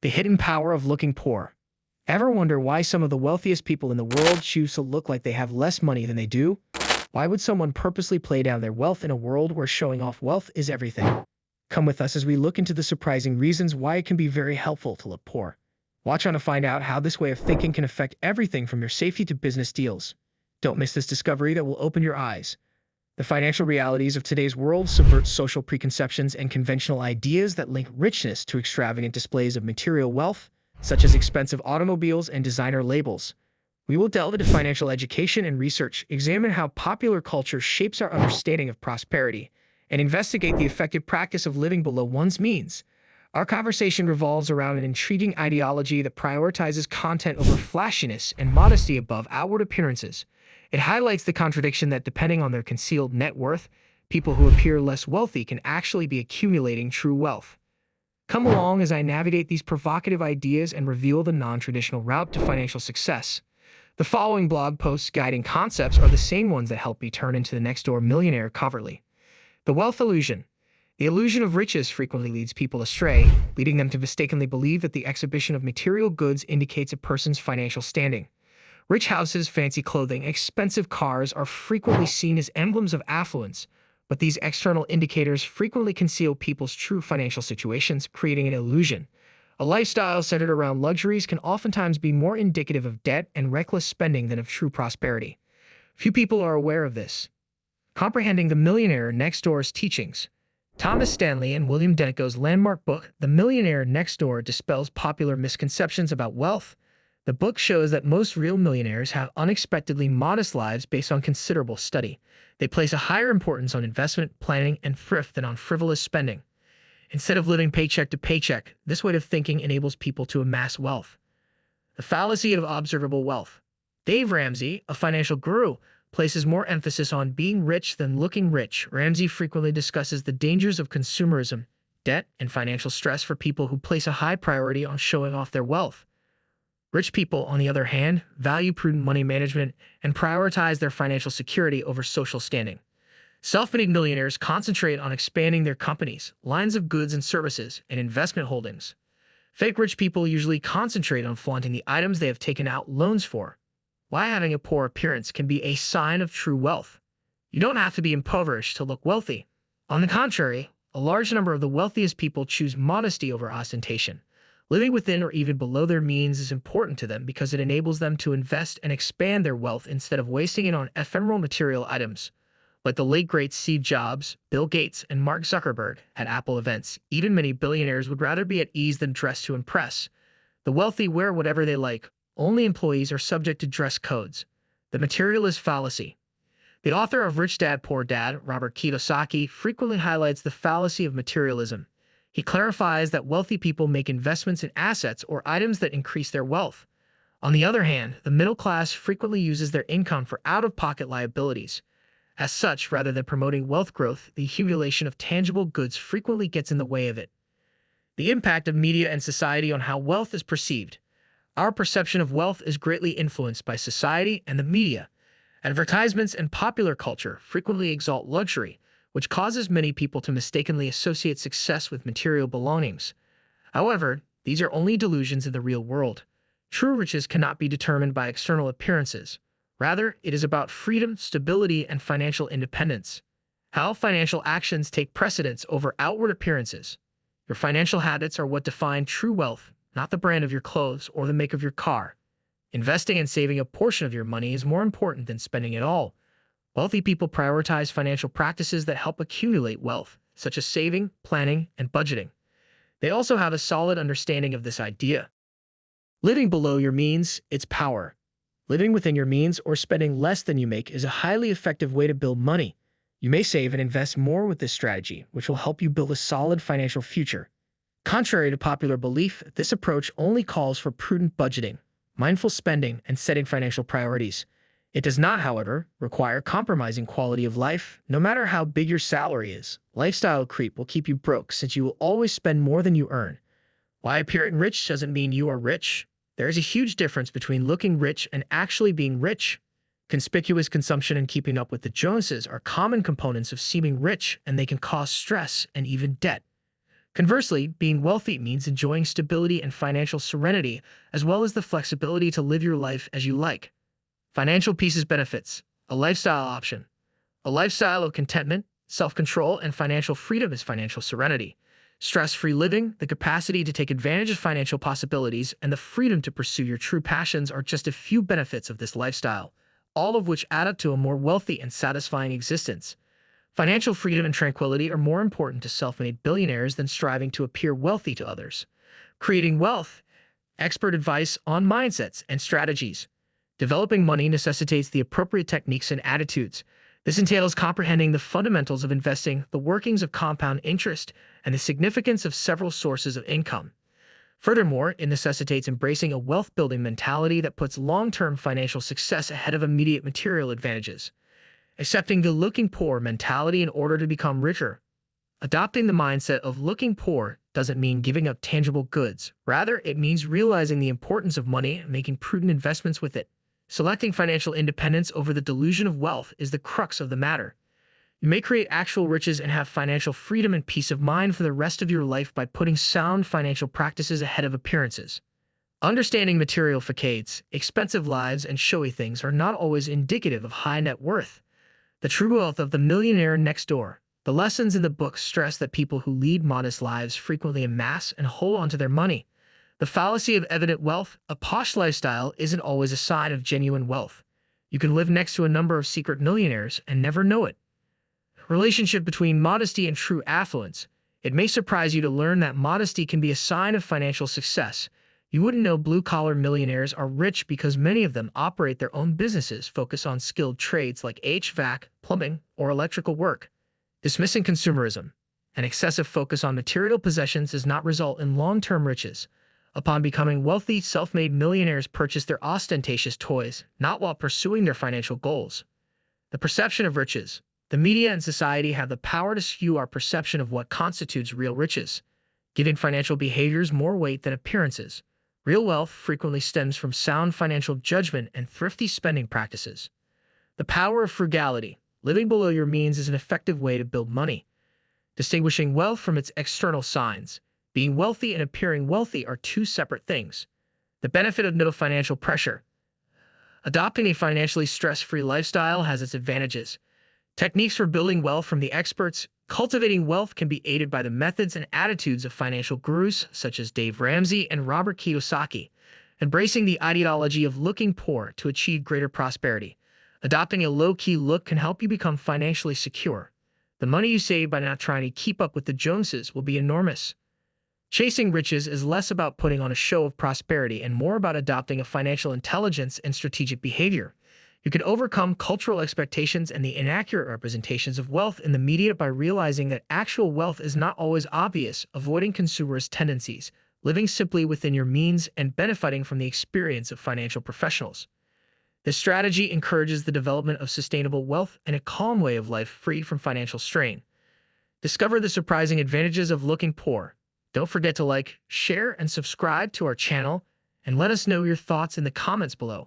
The hidden power of looking poor. Ever wonder why some of the wealthiest people in the world choose to look like they have less money than they do? Why would someone purposely play down their wealth in a world where showing off wealth is everything? Come with us as we look into the surprising reasons why it can be very helpful to look poor. Watch on to find out how this way of thinking can affect everything from your safety to business deals. Don't miss this discovery that will open your eyes. The financial realities of today's world subvert social preconceptions and conventional ideas that link richness to extravagant displays of material wealth, such as expensive automobiles and designer labels. We will delve into financial education and research, examine how popular culture shapes our understanding of prosperity, and investigate the effective practice of living below one's means. Our conversation revolves around an intriguing ideology that prioritizes content over flashiness and modesty above outward appearances. It highlights the contradiction that depending on their concealed net worth, people who appear less wealthy can actually be accumulating true wealth. Come along as I navigate these provocative ideas and reveal the non-traditional route to financial success. The following blog posts guiding concepts are the same ones that help me turn into the next-door millionaire covertly. The wealth illusion. The illusion of riches frequently leads people astray, leading them to mistakenly believe that the exhibition of material goods indicates a person's financial standing. Rich houses, fancy clothing, expensive cars are frequently seen as emblems of affluence, but these external indicators frequently conceal people's true financial situations, creating an illusion. A lifestyle centered around luxuries can oftentimes be more indicative of debt and reckless spending than of true prosperity. Few people are aware of this. Comprehending the Millionaire Next Door's teachings. Thomas Stanley and William Danko's landmark book, The Millionaire Next Door, dispels popular misconceptions about wealth. The book shows that most real millionaires have unexpectedly modest lives based on considerable study. They place a higher importance on investment, planning, and thrift than on frivolous spending. Instead of living paycheck to paycheck, this way of thinking enables people to amass wealth. The fallacy of observable wealth. Dave Ramsey, a financial guru, places more emphasis on being rich than looking rich. Ramsey frequently discusses the dangers of consumerism, debt, and financial stress for people who place a high priority on showing off their wealth. Rich people, on the other hand, value prudent money management and prioritize their financial security over social standing. Self-made millionaires concentrate on expanding their companies, lines of goods and services, and investment holdings. Fake rich people usually concentrate on flaunting the items they have taken out loans for. Why having a poor appearance can be a sign of true wealth. You don't have to be impoverished to look wealthy. On the contrary, a large number of the wealthiest people choose modesty over ostentation. Living within or even below their means is important to them because it enables them to invest and expand their wealth instead of wasting it on ephemeral material items. Like the late great Steve Jobs, Bill Gates, and Mark Zuckerberg at Apple events, even many billionaires would rather be at ease than dress to impress. The wealthy wear whatever they like. Only employees are subject to dress codes. The materialist fallacy. The author of Rich Dad, Poor Dad, Robert Kiyosaki, frequently highlights the fallacy of materialism. He clarifies that wealthy people make investments in assets or items that increase their wealth. On the other hand, the middle class frequently uses their income for out-of-pocket liabilities. As such, rather than promoting wealth growth, the accumulation of tangible goods frequently gets in the way of it. The impact of media and society on how wealth is perceived. Our perception of wealth is greatly influenced by society and the media. Advertisements and popular culture frequently exalt luxury, which causes many people to mistakenly associate success with material belongings. However, these are only delusions in the real world. True riches cannot be determined by external appearances. Rather, it is about freedom, stability, and financial independence. How financial actions take precedence over outward appearances. Your financial habits are what define true wealth, not the brand of your clothes or the make of your car. Investing and saving a portion of your money is more important than spending it all. Wealthy people prioritize financial practices that help accumulate wealth, such as saving, planning, and budgeting. They also have a solid understanding of this idea. Living below your means, its power. Living within your means or spending less than you make is a highly effective way to build money. You may save and invest more with this strategy, which will help you build a solid financial future. Contrary to popular belief, this approach only calls for prudent budgeting, mindful spending, and setting financial priorities. It does not, however, require compromising quality of life. No matter how big your salary is, lifestyle creep will keep you broke since you will always spend more than you earn. Why appearing rich doesn't mean you are rich. There is a huge difference between looking rich and actually being rich. Conspicuous consumption and keeping up with the Joneses are common components of seeming rich, and they can cause stress and even debt. Conversely, being wealthy means enjoying stability and financial serenity, as well as the flexibility to live your life as you like. Financial peace is benefits, a lifestyle option. A lifestyle of contentment, self-control, and financial freedom is financial serenity. Stress-free living, the capacity to take advantage of financial possibilities, and the freedom to pursue your true passions are just a few benefits of this lifestyle, all of which add up to a more wealthy and satisfying existence. Financial freedom and tranquility are more important to self-made billionaires than striving to appear wealthy to others. Creating wealth, expert advice on mindsets and strategies. Developing money necessitates the appropriate techniques and attitudes. This entails comprehending the fundamentals of investing, the workings of compound interest, and the significance of several sources of income. Furthermore, it necessitates embracing a wealth-building mentality that puts long-term financial success ahead of immediate material advantages. Accepting the looking poor mentality in order to become richer. Adopting the mindset of looking poor doesn't mean giving up tangible goods. Rather, it means realizing the importance of money and making prudent investments with it. Selecting financial independence over the delusion of wealth is the crux of the matter. You may create actual riches and have financial freedom and peace of mind for the rest of your life by putting sound financial practices ahead of appearances. Understanding material facades, expensive lives, and showy things are not always indicative of high net worth. The true wealth of the Millionaire Next Door. The lessons in the book stress that people who lead modest lives frequently amass and hold on to their money. The fallacy of evident wealth, a posh lifestyle, isn't always a sign of genuine wealth. You can live next to a number of secret millionaires and never know it. Relationship between modesty and true affluence. It may surprise you to learn that modesty can be a sign of financial success. You wouldn't know blue-collar millionaires are rich because many of them operate their own businesses, focus on skilled trades like HVAC, plumbing, or electrical work. Dismissing consumerism. An excessive focus on material possessions does not result in long-term riches. Upon becoming wealthy, self-made millionaires purchase their ostentatious toys, not while pursuing their financial goals. The perception of riches. The media and society have the power to skew our perception of what constitutes real riches, giving financial behaviors more weight than appearances. Real wealth frequently stems from sound financial judgment and thrifty spending practices. The power of frugality. Living below your means is an effective way to build money. Distinguishing wealth from its external signs. Being wealthy and appearing wealthy are two separate things. The benefit of no financial pressure. Adopting a financially stress-free lifestyle has its advantages. Techniques for building wealth from the experts. Cultivating wealth can be aided by the methods and attitudes of financial gurus such as Dave Ramsey and Robert Kiyosaki. Embracing the ideology of looking poor to achieve greater prosperity. Adopting a low-key look can help you become financially secure. The money you save by not trying to keep up with the Joneses will be enormous. Chasing riches is less about putting on a show of prosperity and more about adopting a financial intelligence and strategic behavior. You can overcome cultural expectations and the inaccurate representations of wealth in the media by realizing that actual wealth is not always obvious, avoiding consumerist tendencies, living simply within your means, and benefiting from the experience of financial professionals. This strategy encourages the development of sustainable wealth and a calm way of life free from financial strain. Discover the surprising advantages of looking poor. Don't forget to like, share, and subscribe to our channel, and let us know your thoughts in the comments below.